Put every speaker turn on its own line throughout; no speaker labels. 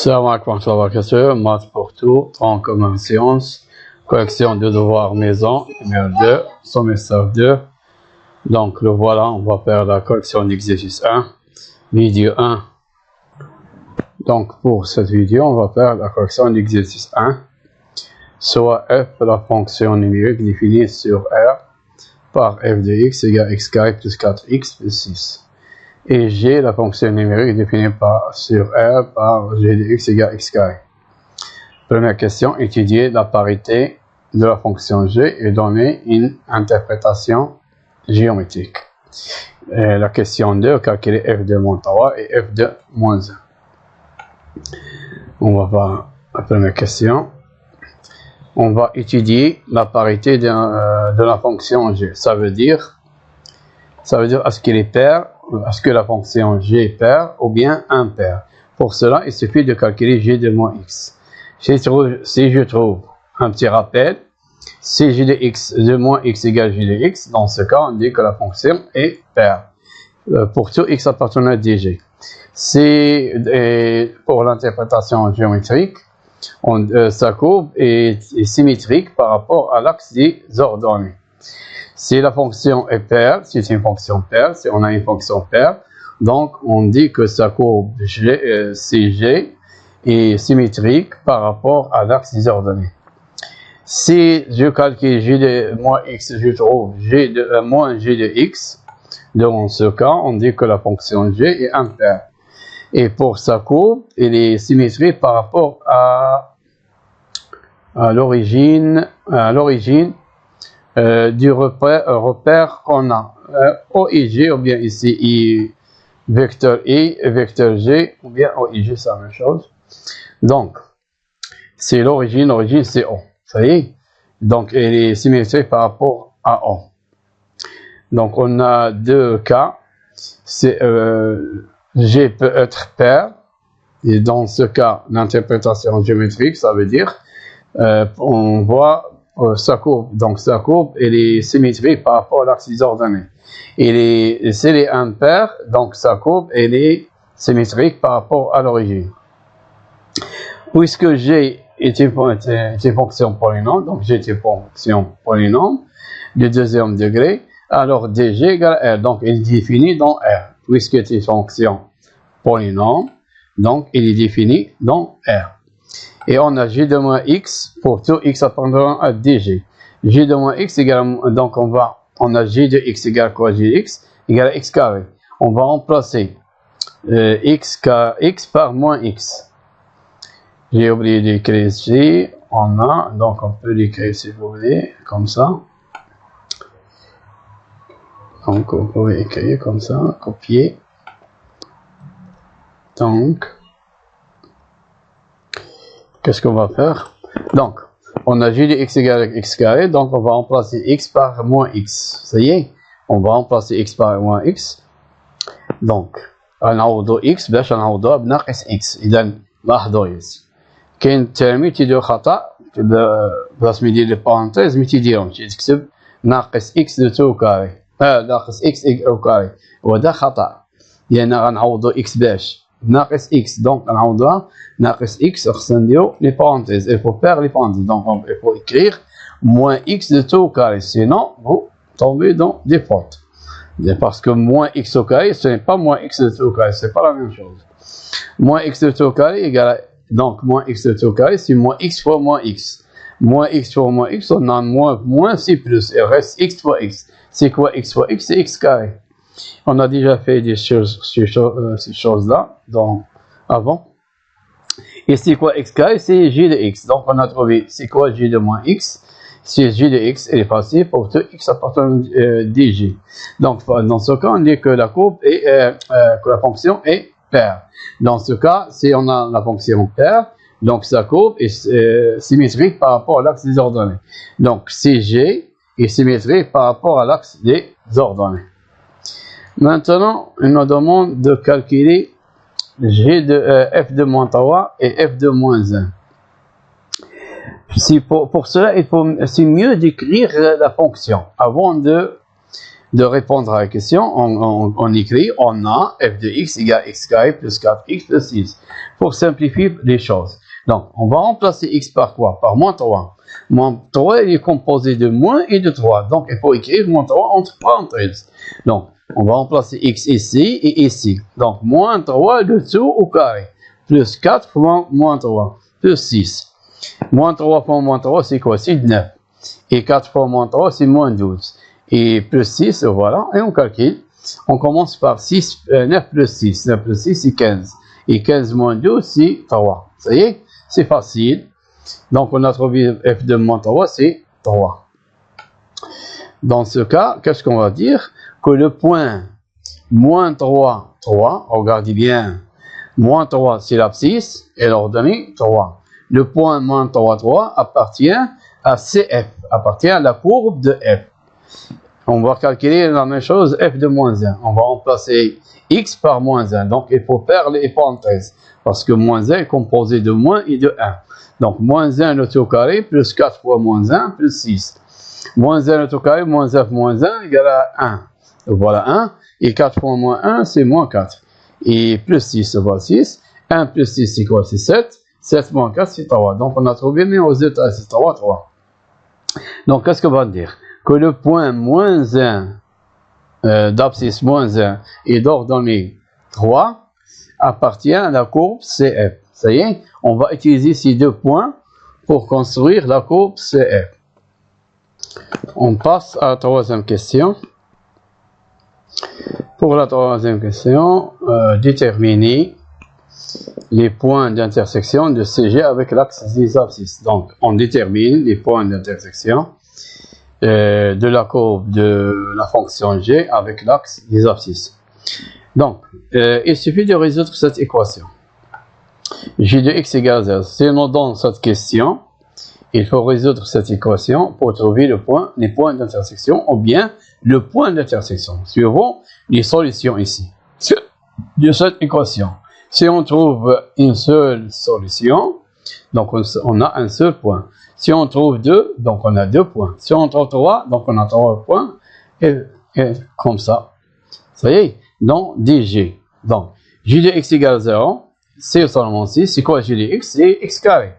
Salam alaikum wa rahmatullahi, maths pour tout, en commun sciences, correction de devoir maison, numéro 2, semestre 2. Donc le voilà, on va faire la correction d'exercice 1, vidéo 1. Donc pour cette vidéo, on va faire la correction d'exercice 1, soit f la fonction numérique définie sur R par f de x égale x carré plus 4x plus 6. Et g, la fonction numérique définie sur R par g de x égale x carré. Première question, étudier la parité de la fonction g et donner une interprétation géométrique. Et la question 2, calculer f de moins 3 et f de moins 1. On va voir la première question. On va étudier la parité de la fonction g. Ça veut dire est-ce qu'il est pair, est-ce que la fonction g est paire ou bien impair. Pour cela, il suffit de calculer g de moins x. Si je trouve un petit rappel, si g de x de moins x égale g de x, dans ce cas, on dit que la fonction est paire. Pour tout x appartenant à dg. Pour l'interprétation géométrique, sa courbe est symétrique par rapport à l'axe des ordonnées. Si la fonction est paire, si c'est une fonction paire, si on a une fonction paire, donc on dit que sa courbe CG est symétrique par rapport à l'axe des ordonnées. Si je calcule g de moins x, je trouve g de moins g de x. Dans ce cas, on dit que la fonction g est impaire. Et pour sa courbe, elle est symétrique par rapport à l'origine du repère qu'on a. O et G, ou bien ici I, vecteur I, vecteur G, ou bien O et G, c'est la même chose. Donc, c'est l'origine c'est O. Ça y est. Donc, elle est symétrique par rapport à O. Donc, on a deux cas. G peut être paire. Et dans ce cas, l'interprétation géométrique, ça veut dire, on voit sa courbe. Donc, sa courbe, elle est symétrique par rapport à l'axe des ordonnées. Et si elle est impaire, donc sa courbe, elle est symétrique par rapport à l'origine. Puisque G est une fonction polynôme, donc G est une fonction polynôme de deuxième degré, alors dg égale R. Donc, il est défini dans R. Puisque c'est une fonction polynôme, donc il est défini dans R. Et on a g de moins x pour tout x appartenant à dg. G de moins x égale, donc on a g de x égale quoi? G de x égale x carré. On va remplacer x par moins x. J'ai oublié d'écrire ici. Donc on peut l'écrire si vous voulez, comme ça. Donc on peut écrire comme ça, copier. Donc, qu'est-ce qu'on va faire? Donc, on a g de x égale x carré, donc on va remplacer x par moins x. Ça y est, on va remplacer x par moins x. Donc, نعوضو x باش نعوضوها بناقص x. إذا لاحظوا كاين ترمي تيدير خطأ بلاص ما يدير لي بارونتيز ما تيديرهمش، تكتب ناقص x دو تو كاري، ناقص x او كاري، وهذا خطأ لأن غنعوضو x باش ناقص x, donc نعوضوها ناقص x خصنا نديرو لي parenthèses. Il faut faire les parenthèses, donc il faut écrire moins x de tout au carré, sinon vous tombez dans des fautes. Parce que moins x au carré, ce n'est pas moins x de tout au carré, c'est pas la même chose. Moins x de tout au carré égale, donc moins x de tout au carré, c'est moins x fois moins x. Moins x fois moins x, on a moins c'est plus, il reste x fois x. C'est quoi x fois x? C'est x carré. On a déjà fait ces choses-là avant. Et c'est quoi x carré? C'est g de x. Donc on a trouvé c'est quoi g de moins x? C'est g de x, elle est facile pour tout x appartenant à dg. Donc dans ce cas, on dit que la courbe est que la fonction est paire. Dans ce cas, si on a la fonction paire, donc sa courbe est symétrique par rapport à l'axe des ordonnées. Donc cg est symétrique par rapport à l'axe des ordonnées. Maintenant, il nous demande de calculer g de f de moins 3 et f de moins 1. Pour cela, c'est mieux d'écrire la fonction avant de de répondre à la question, on écrit, on a f de x égale x carré plus 4x plus 6. Pour simplifier les choses. Donc, on va remplacer x par quoi? Par moins 3. Moins 3, il est composé de moins et de 3. Donc, il faut écrire moins 3 entre parenthèses. Donc, on va remplacer x ici et ici. Donc, moins 3 le tout au carré. Plus 4 fois moins 3. Plus 6. Moins 3 fois moins 3, c'est quoi? C'est 9. Et 4 fois moins 3, c'est moins 12. Et plus 6, voilà. Et on calcule. On commence par 9 plus 6. 9 plus 6, c'est 15. Et 15 moins 12, c'est 3. Ça y est, c'est facile. Donc, on a trouvé f de moins 3, c'est 3. Dans ce cas, qu'est-ce qu'on va dire? Que le point moins 3, 3, regardez bien, moins 3, c'est l'abscisse, et l'ordonnée 3. Le point moins 3, 3 appartient à CF, appartient à la courbe de f. On va calculer la même chose, f de moins 1. On va remplacer x par moins 1. Donc, il faut faire les parenthèses. Parce que moins 1 est composé de moins et de 1. Donc, moins 1 le tout carré, plus 4 fois moins 1, plus 6. Moins 1 le tout carré, moins f moins 1 égale à 1. Voilà 1. Et 4 fois moins 1, c'est moins 4. Et plus 6, voilà 6. 1 plus 6, c'est quoi? C'est 7. 7 moins 4, c'est 3. Donc, on a trouvé le résultat, c'est 3, 3. Donc, qu'est-ce qu'on va dire? Que le point moins 1 d'abscisse moins 1 et d'ordonnée 3 appartient à la courbe CF. Ça y est, on va utiliser ces deux points pour construire la courbe CF. On passe à la troisième question. Pour la troisième question, déterminer les points d'intersection de CG avec l'axe des abscisses. Donc, on détermine les points d'intersection de la courbe de la fonction G avec l'axe des abscisses. Donc, il suffit de résoudre cette équation. J de x égale 0. Si on donne cette question, il faut résoudre cette équation pour trouver les points d'intersection ou bien le point d'intersection, suivant les solutions ici de cette équation. Si on trouve une seule solution, donc on a un seul point. Si on trouve 2, donc on a 2 points. Si on trouve 3, donc on a 3 points. Et comme ça. Ça y est, donc dg. Donc, j de x égale 0, c'est seulement 6. C'est quoi j de x? C'est x carré.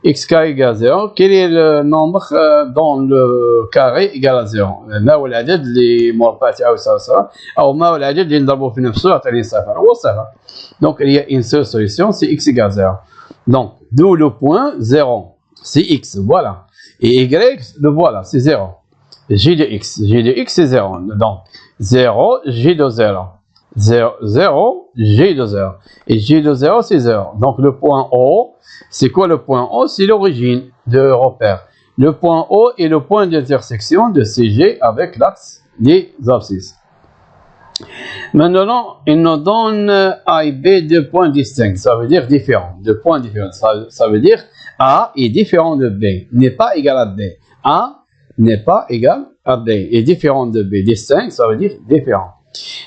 X carré égale 0. Quel est le nombre dans le carré égal à 0? ما هو العدد اللي مربعته أو صفر أو ما هو العدد اللي نضربه في نفسه يعطيني صفر هو صفر. Donc il y a une seule solution, c'est x égale 0. Donc d'où le point 0, c'est x, voilà. Et y, le voilà, c'est 0. J de x c'est 0. Donc 0, j de 0. 0, 0, j de 0. Et j de 0, c'est 0. Donc le point O, c'est quoi le point O? C'est l'origine de repère. Le point O est le point d'intersection de CG avec l'axe des abscisses. Maintenant, il nous donne A et B deux points distincts. Ça veut dire différents. Deux points différents. Ça veut dire A est différent de B. N'est pas égal à B. A n'est pas égal à B. Est différent de B. Distinct, ça veut dire différent.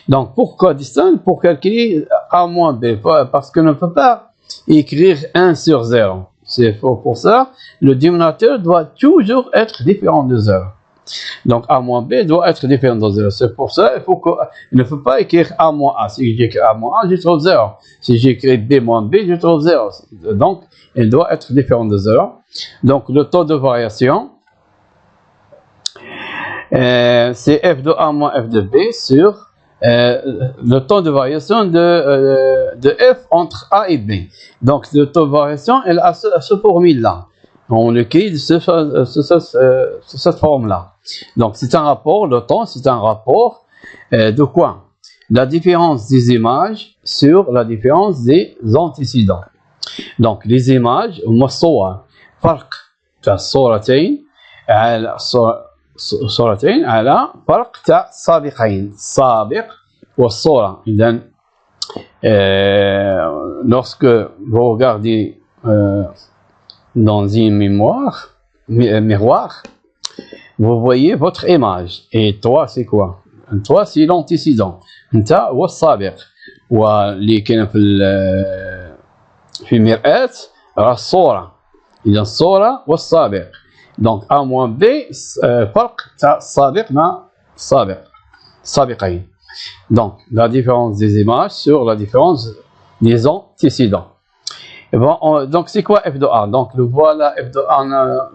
Donc, pourquoi distinct? Pour calculer A moins B. Parce qu'on ne peut pas écrire 1 sur 0. C'est faux pour ça. Le dénominateur doit toujours être différent de 0. Donc, A moins B doit être différent de 0. C'est pour ça il ne faut pas écrire A moins A. Si j'écris A moins A, je trouve 0. Si j'écris B moins B, je trouve 0. Donc, il doit être différent de 0. Donc, le taux de variation, c'est f de A moins f de B sur le taux de variation de f entre A et B. Donc, le taux de variation, elle a ce formule-là. On l'écrit sous cette forme-là. Donc, c'est un rapport, le temps, c'est un rapport de quoi? La différence des images sur la différence des antécédents. Donc, les images, والصور فرق تاع الصورتين على صورتين على فرق تاع السابقين. السابق والصورة. إذن lorsque vous regardez dans une miroir, vous voyez votre image. Et toi, c'est quoi? Toi, c'est l'antécédent. انت هو السابق. واللي كاين في المرآة راه الصورة. إذا الصورة والسابق. Donc A moins B فرق تاع السابق مع السابق. سابقين. Donc, la différence des images sur la différence des antécédents. Et bon, donc, c'est quoi f de a? Donc, le voilà, f de a,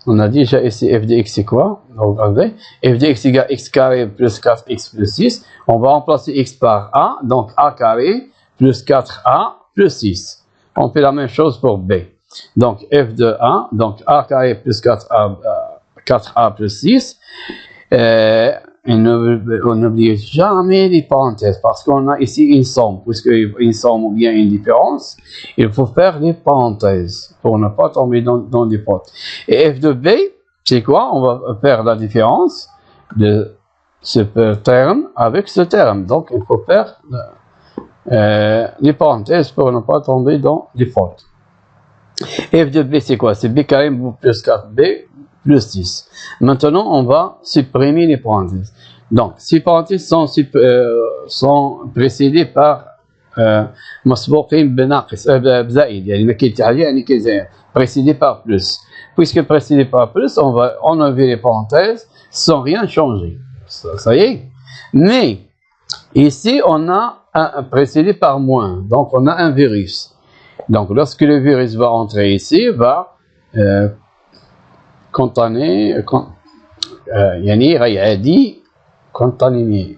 on a déjà ici f de x, c'est quoi? Donc, regardez, f de x égale x carré plus 4x plus 6. On va remplacer x par a, donc a carré plus 4a plus 6. On fait la même chose pour b. Donc, f de a, donc a carré plus 4a plus 6. Et on n'oublie jamais les parenthèses parce qu'on a ici une somme. Puisque une somme ou bien une différence, il faut faire les parenthèses pour ne pas tomber dans des fautes. Et f de b, c'est quoi? On va faire la différence de ce terme avec ce terme. Donc, il faut faire les parenthèses pour ne pas tomber dans des fautes. F de b, c'est quoi? C'est b carré plus 4b plus 6. Maintenant, on va supprimer les parenthèses. Donc, ces parenthèses sont précédées par مسبوقين بناقص بزائد يعني ما كيتعدي يعني كيزايد précédé par plus. Puisque précédé par plus, on va enlever les parenthèses sans rien changer. Ça y est. Mais ici, on a un précédé par moins. Donc, on a un virus. Donc, lorsque le virus va entrer ici, va contaminer, يعني غيعادي contaminer,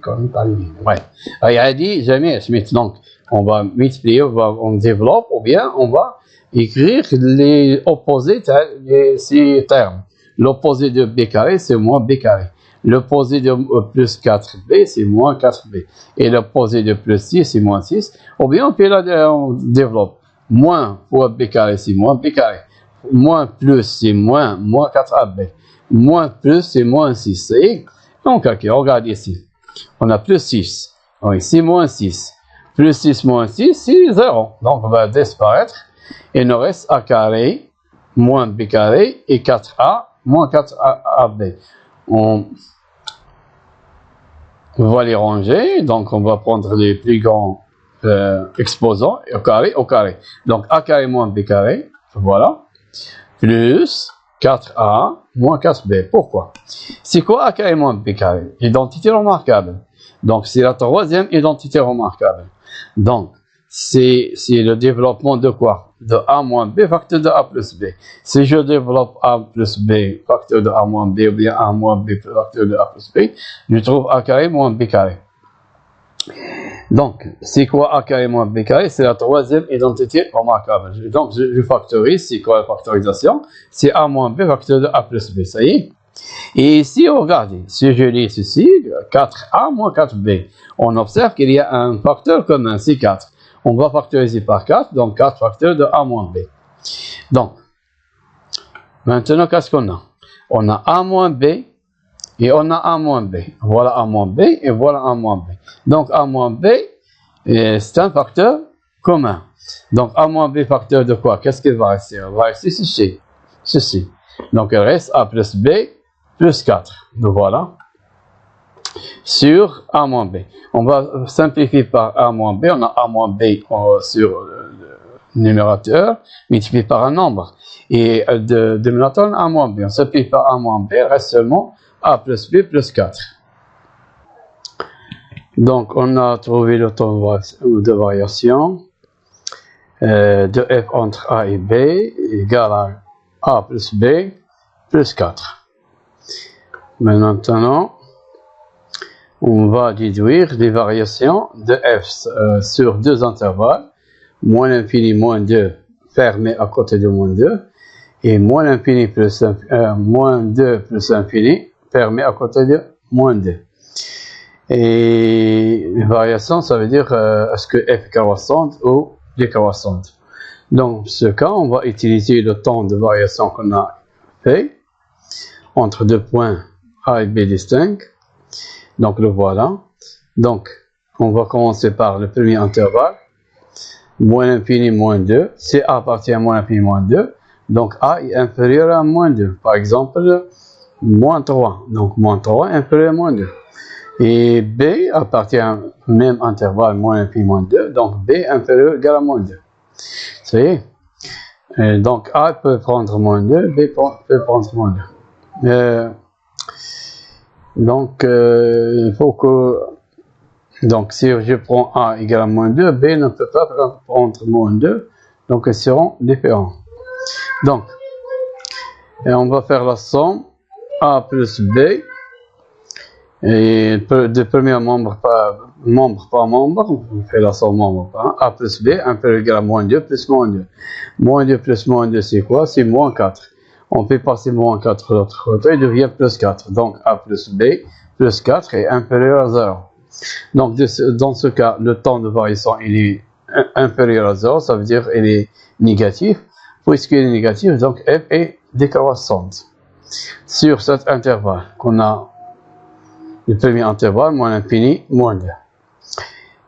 ouais, غيعادي جميع سميت. Donc, on va multiplier, on développe, ou bien on va écrire les opposés de ces termes. L'opposé de b carré, c'est moins b carré. L'opposé de plus 4b, c'est moins 4b. Et l'opposé de plus 6, c'est moins 6. Ou bien on développe. Moins fois b carré, c'est moins b carré. Moins plus, c'est moins 4ab. Moins plus, c'est moins 6. Donc, ok, regarde ici. On a plus 6. Donc, ici, moins 6. Plus 6 moins 6, c'est 0. Donc, on va disparaître. Il nous reste a carré, moins b carré, et 4a, moins 4ab. On va les ranger. Donc, on va prendre les plus grands exposants, au carré. Donc, a carré moins b carré, voilà, plus 4a moins 4b. Pourquoi? C'est quoi a carré moins b carré? Identité remarquable. Donc, c'est la troisième identité remarquable. Donc, c'est le développement de quoi? De a moins b facteur de a plus b. Si je développe a plus b facteur de a moins b, ou bien a moins b facteur de a plus b, je trouve a carré moins b carré. Donc, c'est quoi a carré moins b carré? C'est la troisième identité remarquable. Donc, je factorise. C'est quoi la factorisation? C'est a moins b facteur de a plus b. Ça y est. Et ici, regardez, si je lis ceci, 4a moins 4b, on observe qu'il y a un facteur commun, c'est 4. On va factoriser par 4, donc 4 facteurs de a moins b. Donc, maintenant, qu'est-ce qu'on a? On a a moins b et on a a moins b. Voilà a moins b et voilà a moins b. Donc, a moins b, c'est un facteur commun. Donc, a moins b facteur de quoi? Qu'est-ce qu'il va rester? Il va rester ceci. Donc, il reste a plus b plus 4. Donc, voilà. Sur a moins b. On va simplifier par a moins b. On a a moins b sur le numérateur, multiplié par un nombre. Et de dénominateur, on a a moins b. On simplifie par a moins b, il reste seulement a plus b plus 4. Donc, on a trouvé le taux de variation de f entre a et b égale à a plus b plus 4. Maintenant, on va déduire les variations de f sur deux intervalles, moins l'infini, moins 2, fermé à côté de moins 2, et moins l'infini plus moins 2 plus l'infini, fermé à côté de moins 2. Et les variations, ça veut dire est-ce que f est croissante ou décroissante. Dans ce cas, on va utiliser le temps de variation qu'on a fait entre deux points A et B distincts. Donc le voilà. Donc on va commencer par le premier intervalle. Moins l'infini, moins 2. Si A appartient à moins l'infini, moins 2. Donc A est inférieur à moins 2. Par exemple, moins 3. Donc moins 3 est inférieur à moins 2. Et B appartient à même intervalle, moins l'infini, moins 2. Donc B inférieur égal à moins 2. Ça y est. Et donc A peut prendre moins 2, B peut prendre moins 2. Donc, il faut que... Donc, si je prends A égale à moins 2, B ne peut pas prendre moins 2. Donc, ils seront différents. Donc, et on va faire la somme A plus B. Et de premier membre par membre, on fait la somme membre par A plus B, inférieur égal à moins 2 plus moins 2. Moins 2 plus moins 2, c'est quoi? C'est moins 4. On peut passer moins 4 de l'autre côté, il devient plus 4. Donc A plus B plus 4 est inférieur à 0. Donc dans ce cas, le temps de variation il est inférieur à 0, ça veut dire qu'il est négatif. Puisqu'il est négatif, donc f est décroissante. Sur cet intervalle qu'on a, le premier intervalle, moins l'infini, moins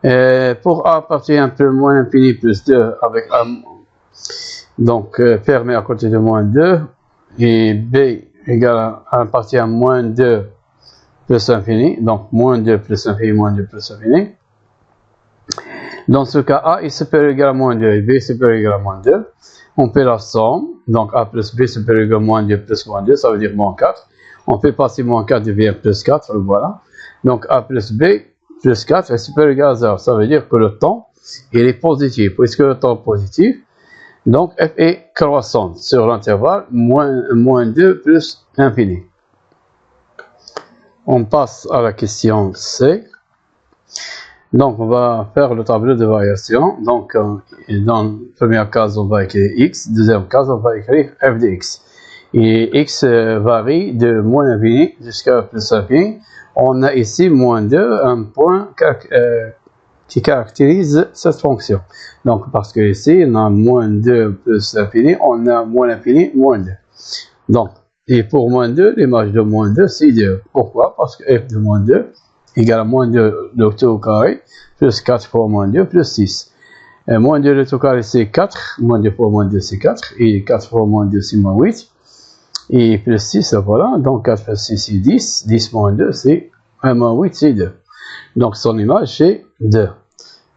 2. Pour A appartient un peu moins l'infini plus 2 avec A, donc fermé à côté de moins 2, et B égale à appartient à moins 2 plus infini, donc moins 2 plus infini, moins 2 plus infini. Dans ce cas, A est supérieur ou égal à moins 2 et B est supérieur ou égal à moins 2. On fait la somme, donc A plus B supérieur ou égal à moins 2 plus moins 2, ça veut dire moins 4. On fait passer moins 4 devient plus 4, voilà. Donc A plus B plus 4 est supérieur ou égal à 0. Ça veut dire que le temps, il est positif. Puisque le temps est positif, donc f est croissante sur l'intervalle moins 2 plus infini. On passe à la question C. Donc on va faire le tableau de variation. Donc dans la première case on va écrire x, deuxième case on va écrire f de x. Et x varie de moins infini jusqu'à plus infini. On a ici moins 2, un point qui caractérise cette fonction. Donc parce que ici on a moins 2 plus l'infini, on a moins l'infini, moins 2. Donc, et pour moins 2, l'image de moins 2 c'est 2. Pourquoi? Parce que f de moins 2 égale à moins 2 de tout au carré, plus 4 fois moins 2, plus 6. Et moins 2 de tout au carré c'est 4, moins 2 fois moins 2 c'est 4, et 4 fois moins 2 c'est moins 8. Et plus 6, voilà, donc 4 plus 6 c'est 10, 10 moins 2 c'est 1 moins 8 c'est 2. Donc son image c'est 2.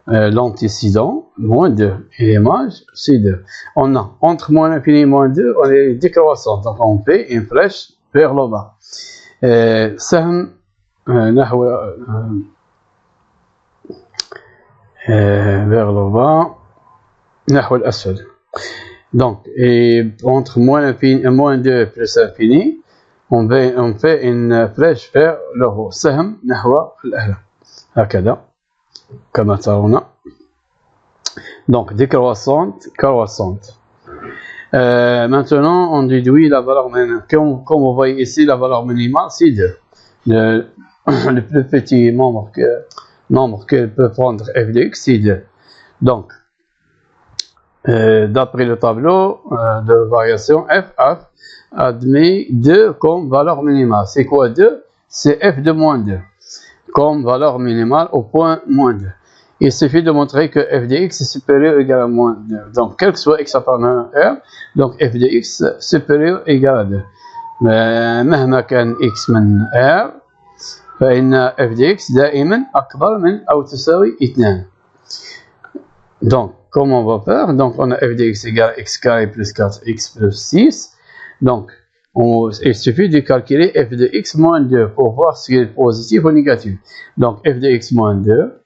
L'antécédent, moins 2, et l'image c'est 2. On a entre moins l'infini et moins 2, on est décroissant, donc on fait une flèche vers le bas. سهم نحو vers le bas نحو الأسفل. Donc, et entre moins 2 plus infini, on fait une flèche vers le haut. سهم نحو الأعلى. هكذا كما ترون. Donc, décroissante, croissante. Maintenant, on déduit la valeur minimale. Comme vous voyez ici, la valeur minimale, c'est 2. Le plus petit nombre que peut prendre f de x, c'est 2. Donc, d'après le tableau de variation, f admet 2 comme valeur minimale. C'est quoi 2? C'est f de moins 2 comme valeur minimale au point moins 2. Il suffit de montrer que f de x est supérieur ou égal à moins 2. Donc, quel que soit x appartenant à R, donc f de x supérieur ou égal à 2. مهما كان x من R فإن f de x دائما أكبر من أو تساوي 2. Donc, comment on va faire? Donc, on a f de x égale à x carré plus 4x plus 6. Donc, il suffit de calculer f de x moins 2 pour voir si est positif ou négatif. Donc, f de x moins 2,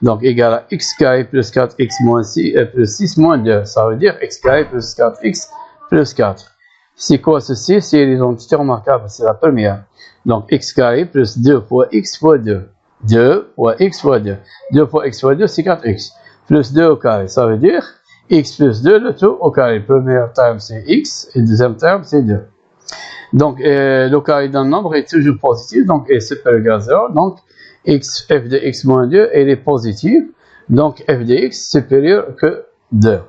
donc égal à x carré plus 4x moins 6, plus 6 moins 2. Ça veut dire x carré plus 4x plus 4. C'est quoi ceci? C'est l'identité remarquable, c'est la première. Donc, x carré plus 2 fois x fois 2. 2 fois x fois 2. 2 fois x fois 2, c'est 4x. Plus 2 au carré, ça veut dire x plus 2, le tout au carré. Premier terme, c'est x, et deuxième terme, c'est 2. Donc, le carré d'un nombre est toujours positif, donc est supérieur ou égal à 0. Donc, f de x moins 2, elle est positive. Donc, f de x supérieur que 2.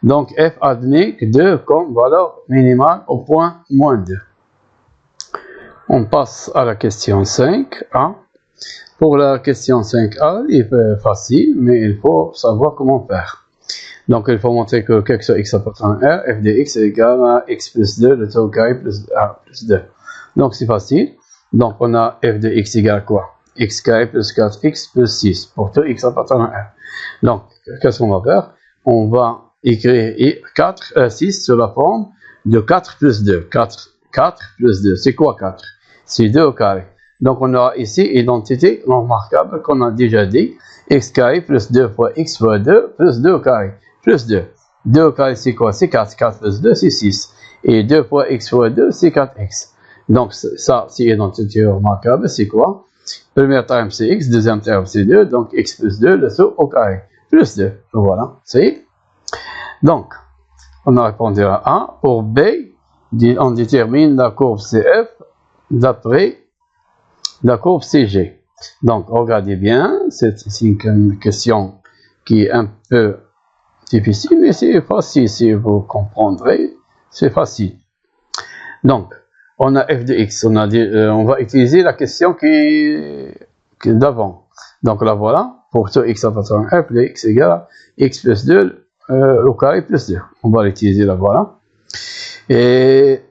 Donc, f admet que 2 comme valeur minimale au point moins 2. On passe à la question 5a. Pour la question 5a, il est facile, mais il faut savoir comment faire. Donc, il faut montrer que quel que soit x appartient à R, f de x est égal à x plus 2, le tout au carré plus 2. Donc, c'est facile. Donc, on a f de x égale quoi? X carré plus 4x plus 6 pour tout x appartenant à R. Donc, qu'est-ce qu'on va faire? On va écrire 6 sur la forme de 4 plus 2. 4 plus 2. C'est quoi 4? C'est 2 au carré. Donc, on aura ici identité remarquable qu'on a déjà dit. X carré plus 2 fois X fois 2 plus 2 au carré plus 2. 2 au carré, c'est quoi? C'est 4. 4 plus 2, c'est 6. Et 2 fois X fois 2, c'est 4X. Donc, ça, c'est identité remarquable. C'est quoi? Premier terme, c'est X. Deuxième terme, c'est 2. Donc, X plus 2, le saut au carré. Plus 2. Voilà. C'est. Donc, on a répondu à A. Pour B, on détermine la courbe CF d'après la courbe CG. Donc, regardez bien. C'est une question qui est un peu difficile, mais c'est facile si vous comprendrez. C'est facile. Donc, on a f de x. On va utiliser la question qui d'avant. Donc, là, voilà. Pour tout x appartenant à f de x égale à x plus 2 au carré plus 2. On va l'utiliser là, voilà. Et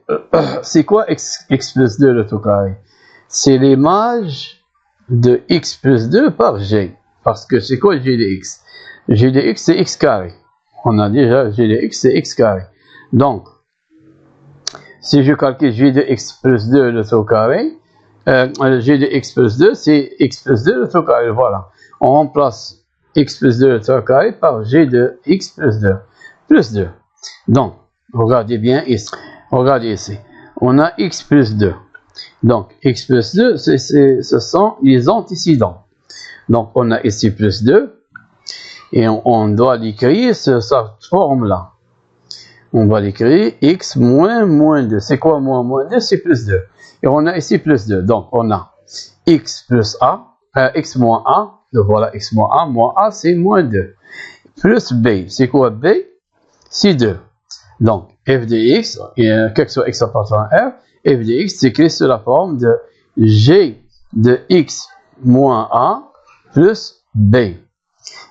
c'est quoi x plus 2 le tout carré? C'est l'image de x plus 2 par g. Parce que c'est quoi g de x? G de x, c'est x carré. On a déjà g de x, c'est x carré. Donc, si je calcule g de x plus 2 le tout carré, g de x plus 2, c'est x plus 2 le tout carré. Voilà. On remplace x plus 2 le tout carré par g de x plus 2. Plus 2. Donc, regardez bien ici. Regardez ici. On a x plus 2. Donc, x plus 2, ce sont les antécédents. Donc, on a ici plus 2. Et on doit l'écrire sur sa forme-là. On va l'écrire x moins 2. C'est quoi moins 2? C'est plus 2. Et on a ici plus 2. Donc, on a x plus a, x moins a. Donc, voilà, x moins a, c'est moins 2. Plus b. C'est quoi b? C'est 2. Donc, f de x, quel que soit x appartenant à f, f de x s'écrit sous la forme de g de x moins a plus b.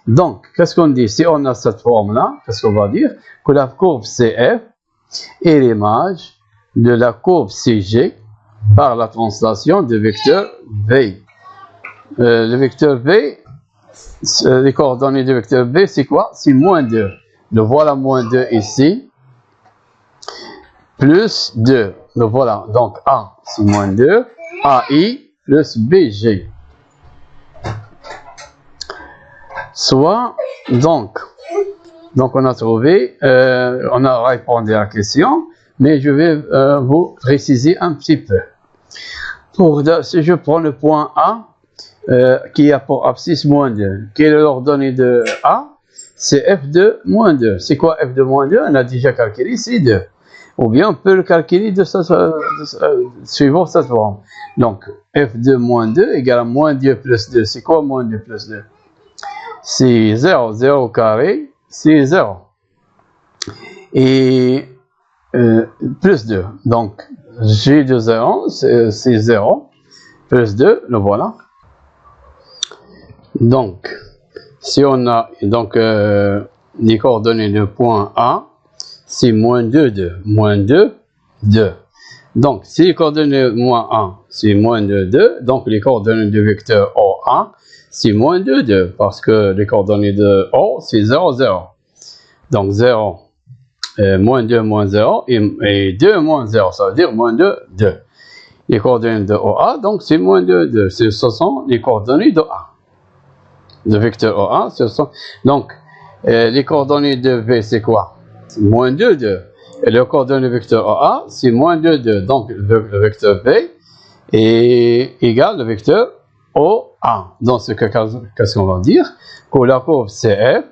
Donc, qu'est-ce qu'on dit? Si on a cette forme-là, qu'est-ce qu'on va dire? Que la courbe CF est l'image de la courbe CG par la translation du vecteur V. Le vecteur V, les coordonnées du vecteur V, c'est quoi? C'est moins 2. Le voilà moins 2 ici. Plus 2. Le voilà. Donc, A, c'est moins 2. AI plus BG. Soit, donc on a trouvé, on a répondu à la question, mais je vais vous préciser un petit peu. Si je prends le point A, qui a pour abscisse moins 2, quelle est l'ordonnée de A? C'est f de moins 2. C'est quoi f de moins 2? On a déjà calculé, c'est 2. Ou bien on peut le calculer suivant cette forme. Donc, f de moins 2 égale à moins 2 plus 2. C'est quoi moins 2 plus 2? C'est 0, 0 au carré, c'est 0. Et plus 2. Donc, g de 0, c'est 0. Plus 2, le voilà. Donc, si on a les coordonnées de point A, c'est moins 2, 2. Moins 2, 2. Donc, si les coordonnées de moins 1, c'est moins 2, 2. Donc, les coordonnées du vecteur OA, c'est moins 2, 2, parce que les coordonnées de O, c'est 0, 0. Donc, 0, moins 2, moins 0, et 2, moins 0, ça veut dire moins 2, 2. Les coordonnées de OA, donc, c'est moins 2, 2. Ce sont les coordonnées de A. Le vecteur OA, ce sont... Donc, les coordonnées de V, c'est quoi? Moins 2, 2. Et le coordonnée vecteur OA, c'est moins 2, 2. Donc, le vecteur V est égal au vecteur OA. Dans ce cas, qu'est-ce qu'on va dire? Que la courbe CF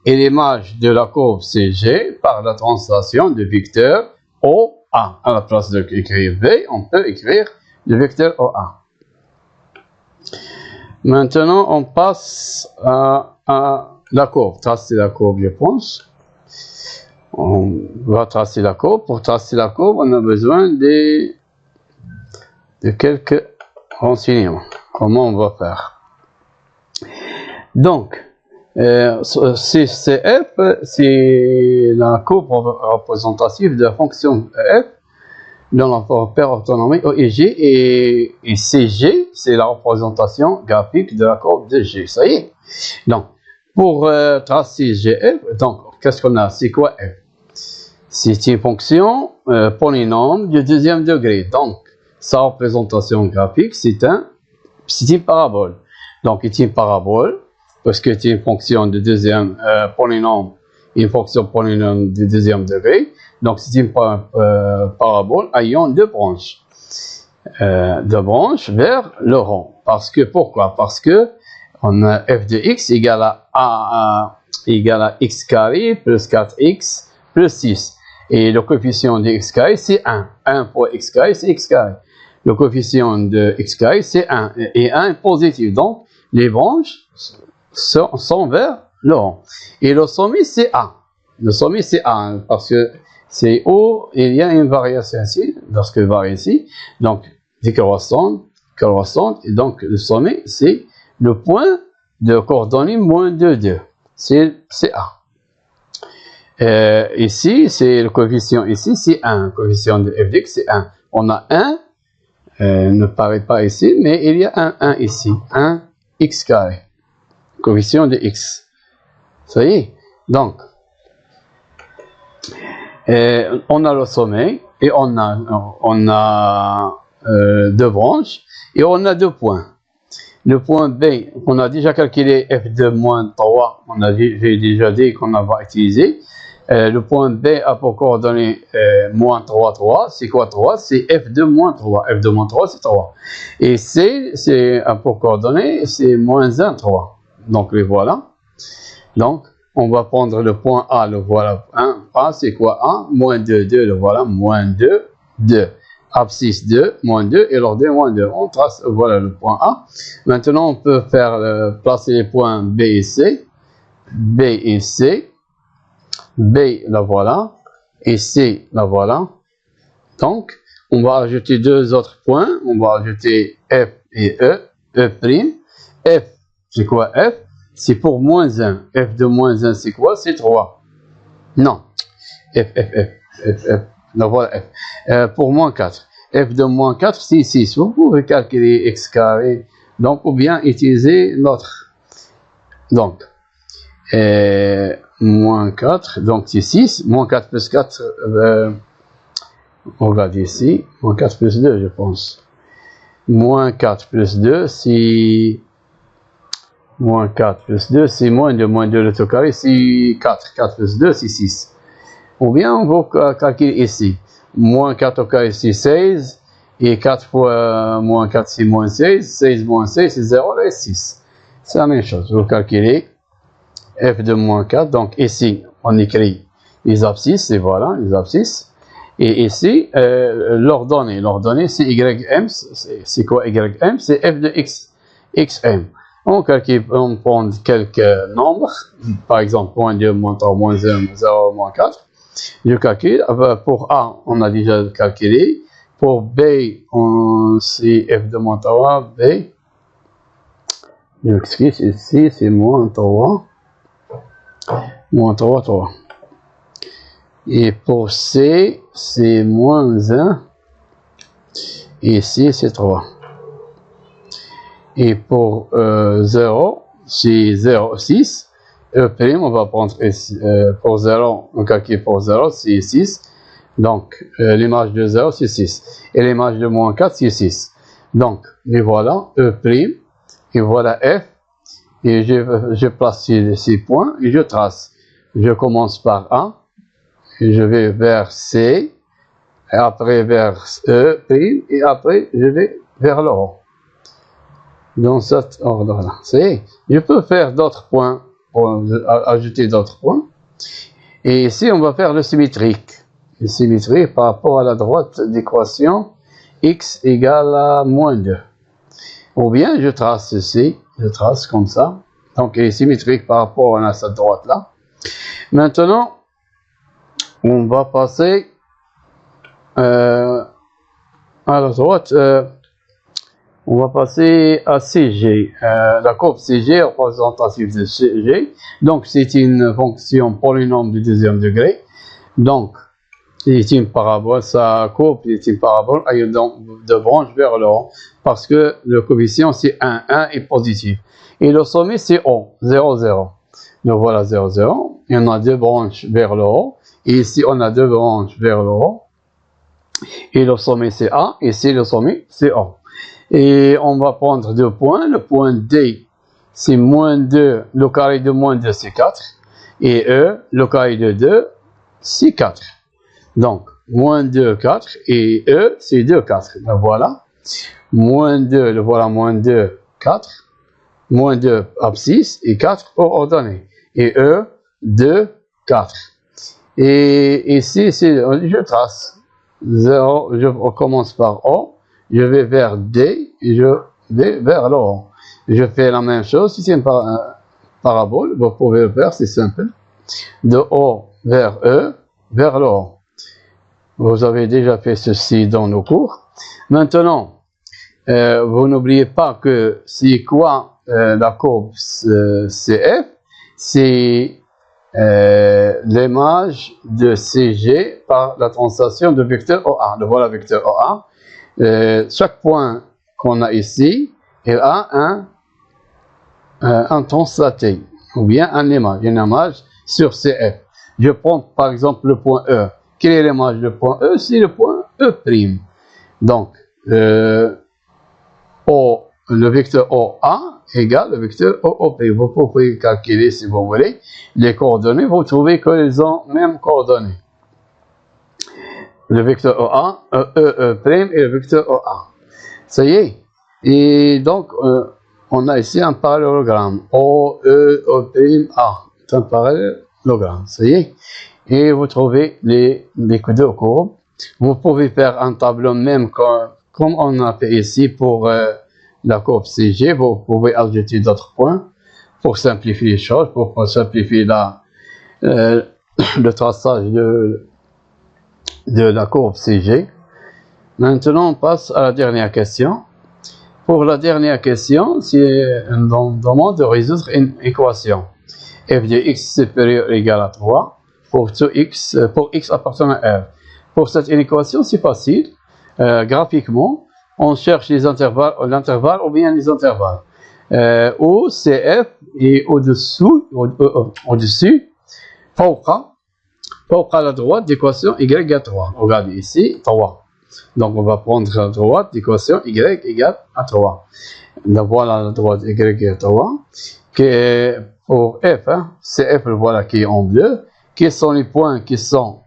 est l'image de la courbe CG par la translation du vecteur OA. À la place d'écrire V, on peut écrire le vecteur OA. Maintenant, on passe à la courbe. Tracer la courbe, je pense. On va tracer la courbe. Pour tracer la courbe, on a besoin de quelques renseignements. Comment on va faire? Donc, CF, c'est la courbe représentative de la fonction f dans la paire orthonomique O et G, et CG, c'est la représentation graphique de la courbe de G. Ça y est. Donc, pour tracer GF, donc, qu'est-ce qu'on a? C'est quoi f? C'est une fonction polynôme du deuxième degré. Donc, sa représentation graphique, c'est un c'est une parabole. Donc, c'est une parabole, parce que c'est une fonction de deuxième polynôme, une fonction polynôme de deuxième degré. Donc, c'est une parabole ayant deux branches vers le rond. Parce que, pourquoi? Parce que on a f de x égale à x carré plus 4x plus 6. Et le coefficient de x carré, c'est 1. 1 pour x carré, c'est x carré. Le coefficient de x carré, c'est 1. Et 1 est positif. Donc, les branches sont vers le rond. Et le sommet, c'est A. Le sommet, c'est A. Parce que c'est où il y a une variation ici. Lorsque varie ici. Donc, décroissante. Et donc, le sommet, c'est le point de coordonnées moins 2, 2. C'est A. Ici, c'est le coefficient ici, c'est 1. Le coefficient de f de x, c'est 1. On a 1, ne paraît pas ici, mais il y a un 1 ici. 1 x carré. Coefficient de x. Ça y est. Donc, on a le sommet, et on a deux branches, et on a deux points. Le point B, on a déjà calculé f de moins 3, j'ai déjà dit qu'on va utiliser. Le point B a pour coordonnées moins 3, 3. C'est quoi 3? C'est f de moins 3. F de moins 3, c'est 3. Et C, c'est pour coordonnées, c'est moins 1, 3. Donc, les voilà. Donc, on va prendre le point A, le voilà. 1, A, c'est quoi A? Moins 2, 2, le voilà. Moins 2, 2. Abscisse 2, moins 2, et l'ordre moins 2. On trace, voilà le point A. Maintenant, on peut faire placer les points B et C. B et C. B, la voilà. Et C, la voilà. Donc, on va ajouter deux autres points. On va ajouter F et E. E'. F, c'est quoi F? C'est pour moins 1. F de moins 1, c'est quoi? C'est 3. Non. F. La voilà F. Pour moins 4. F de moins 4, c'est 6. Vous pouvez calculer x carré. Donc, ou bien utiliser l'autre. Donc, moins 4, donc c'est 6. Moins 4 plus 4, on regarde ici. Moins 4 plus 2, je pense. Moins 4 plus 2, c'est... Moins 4 plus 2, c'est moins 2. Moins 2, le tout carré, c'est 4. 4 plus 2, c'est 6. Ou bien, on va calculer ici. Moins 4 au carré, c'est 16. Et 4 fois moins 4, c'est moins 16. 16 moins 16, c'est 0 et 6. C'est la même chose. Vous calculez f de moins 4. Donc ici, on écrit les abscisses. Et voilà, les abscisses. Et ici, l'ordonnée. L'ordonnée, c'est ym. C'est quoi ym? C'est f de x. xm. On calcule, on prend quelques nombres. Par exemple, moins 2, moins 3, moins 1, 0, moins 4. Je calcule. Pour A, on a déjà calculé. Pour B, c'est f de moins 3. B. Je m'excuse, ici, c'est moins 3. Moins 3, 3. Et pour C, c'est moins 1. Et ici, c'est 3. Et pour 0, c'est 0, 6. E', on va prendre pour 0, on calcule pour 0, c'est 6. Donc, l'image de 0, c'est 6. Et l'image de moins 4, c'est 6. Donc, et voilà, E', et voilà F. Et je place ces points et je trace. Je commence par A, et je vais vers C, et après vers E', et après je vais vers le haut. Dans cet ordre-là. C'est, je peux faire d'autres points, pour ajouter d'autres points. Et ici, on va faire le symétrique. Le symétrique par rapport à la droite d'équation x égale à moins 2. Ou bien, je trace ceci, je trace comme ça. Donc, il est symétrique par rapport à cette droite-là. Maintenant, on va passer à la droite. On va passer à CG. La courbe CG, représentative de CG. Donc, c'est une fonction polynôme du deuxième degré. Donc, c'est une parabole. Sa courbe est une parabole ayant deux branches vers le haut. Parce que le coefficient, c'est 1. 1 est positif. Et le sommet, c'est O. 0, 0. Donc, voilà 0, 0. Et on a deux branches vers le haut. Et ici, on a deux branches vers le haut. Et le sommet, c'est A. Et ici, le sommet, c'est O. Et on va prendre 2 points. Le point D, c'est moins 2. Le carré de moins 2, c'est 4. Et E, le carré de 2, c'est 4. Donc, moins 2, 4. Et E, c'est 2, 4. Ben voilà. Moins 2, le voilà, moins 2, 4. Moins 2, abscisse. Et 4, ordonnée. Et E, 2, 4. Et ici, je trace. 0, je commence par O. Je vais vers D et je vais vers le haut. Je fais la même chose. Si c'est une parabole, vous pouvez le faire, c'est simple. De haut vers E, vers le haut. Vous avez déjà fait ceci dans nos cours. Maintenant, vous n'oubliez pas que c'est quoi la courbe CF? C'est l'image de CG par la translation de vecteur OA. Le voilà vecteur OA. Chaque point qu'on a ici, il a un translaté, ou bien une image sur CF. Je prends par exemple le point E. Quelle est l'image du point E? C'est le point E'. Donc, le vecteur OA égale le vecteur OP. Vous pouvez calculer si vous voulez les coordonnées, vous trouvez qu'ils ont même coordonnées. Le vecteur OA, E' et le vecteur OA. Ça y est. Et donc, on a ici un parallélogramme. O, E, O', A. C'est un parallélogramme. Ça y est. Et vous trouvez les deux courbes. Vous pouvez faire un tableau même comme on a fait ici pour la courbe CG. Vous pouvez ajouter d'autres points pour simplifier les choses, pour simplifier le traçage de la courbe CG. Maintenant, on passe à la dernière question. Pour la dernière question, c'est on demande de résoudre une équation. f de x supérieur ou égal à 3 pour x appartenant à f. Pour cette équation, c'est facile. Graphiquement, on cherche l'intervalle ou bien les intervalles. Où CF est au-dessus, فوق à la droite d'équation y égale 3. Regardez ici, 3. Donc on va prendre à droite l'équation y égale à 3. Donc voilà la droite y égale 3. Pour f, CF, voilà qui est en bleu. Quels sont les points qui sont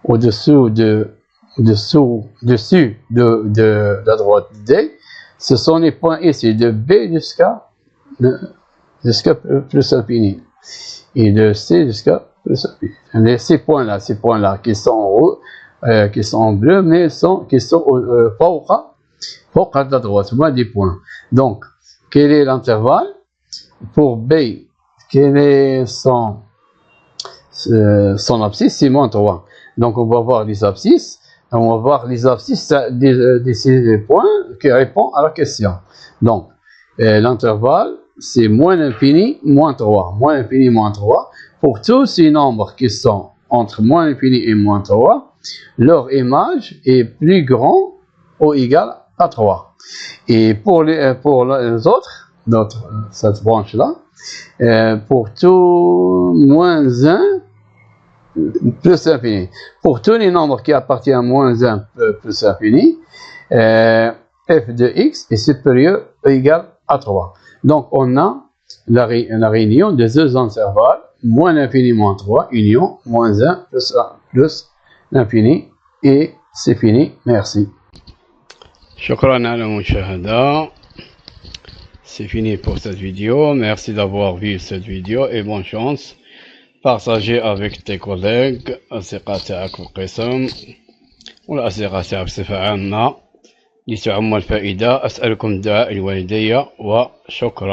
au-dessus de la droite D? Ce sont les points ici de B jusqu'à plus infini. Et de C jusqu'à plus infini. Ces points-là qui sont en haut, qui sont en bleu, mais qui sont فوق à la droite, moins des points. Donc, quel est l'intervalle? Pour B, quel est son abscisse? C'est moins 3. Donc, on va voir les abscisses. On va voir les abscisses de ces points qui répondent à la question. Donc, l'intervalle, c'est moins l'infini, moins 3. Moins l'infini, moins 3. Pour tous ces nombres qui sont entre moins l'infini et moins 3, leur image est plus grand ou égal à 3. Et pour les autres, cette branche-là, pour tout moins 1, plus infini. Pour tous les nombres qui appartiennent à moins 1 plus infini, f de x est supérieur ou égal à 3. Donc, on a la réunion des deux intervalles, moins l'infini, moins 3, union, moins 1 plus l'infini, et c'est fini. Merci.
شكرا على المشاهدة. C'est fini pour cette vidéo. Merci d'avoir vu cette vidéo et bonne chance. Partagez avec tes collègues أصدقاء تاعك في القسم والأصدقاء تاعك بصفة عامة لتعم الفائدة. أسألكم دعاء الوالدية وشكرا.